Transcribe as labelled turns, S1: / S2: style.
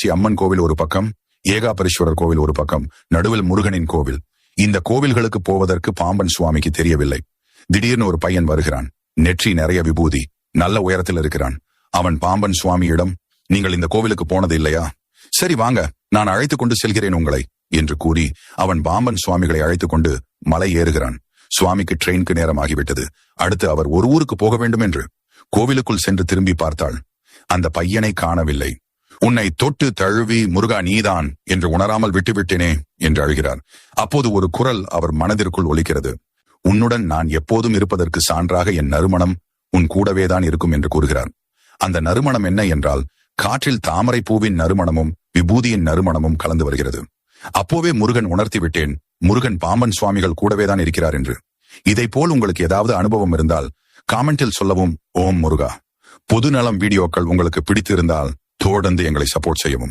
S1: காமாட்சி அம்மன் கோவில் ஒரு பக்கம், ஏகாபரீஸ்வரர் கோவில் ஒரு பக்கம், நடுவில் முருகனின் கோவில். இந்த கோவில்களுக்கு போவதற்கு பாம்பன் சுவாமிக்கு தெரியவில்லை. திடீர்னு ஒரு பையன் வருகிறான். நெற்றி நிறைய விபூதி, நல்ல உயரத்தில் இருக்கிறான். அவன் பாம்பன் சுவாமியிடம், நீங்கள் இந்த கோவிலுக்கு போனது இல்லையா? சரி வாங்க, நான் அழைத்துக் கொண்டு செல்கிறேன் உங்களை என்று கூறி அவன் பாம்பன் சுவாமிகளை அழைத்துக் கொண்டு மலை ஏறுகிறான். சுவாமிக்கு ட்ரெயினுக்கு நேரம் ஆகிவிட்டது. அடுத்து அவர் ஒரு ஊருக்கு போக வேண்டும் என்று கோவிலுக்குள் சென்று திரும்பி பார்த்தாள். அந்த பையனை காணவில்லை. உன்னை தொட்டு தழுவி முருகா நீதான் என்று உணராமல் விட்டுவிட்டேனே என்று அழுகிறார். அப்போது ஒரு குரல் அவர் மனதிற்குள் ஒலிக்கிறது. உன்னுடன் நான் எப்போதும் இருப்பதற்கு சான்றாக என் நறுமணம் உன் கூடவேதான் இருக்கும் என்று கூறுகிறார். அந்த நறுமணம் என்ன என்றால், காற்றில் தாமரை பூவின் நறுமணமும் விபூதியின் நறுமணமும் கலந்து வருகிறது. அப்போவே முருகன் உணர்த்தி விட்டேன், முருகன் பாம்பன் சுவாமிகள் கூடவேதான் இருக்கிறார் என்று. இதை போல் உங்களுக்கு ஏதாவது அனுபவம் இருந்தால் காமெண்டில் சொல்லவும். ஓம் முருகா. பொது நலம் வீடியோக்கள் உங்களுக்கு பிடித்து இருந்தால் தொடர்ந்து எங்களை சப்போர்ட் செய்யவும்.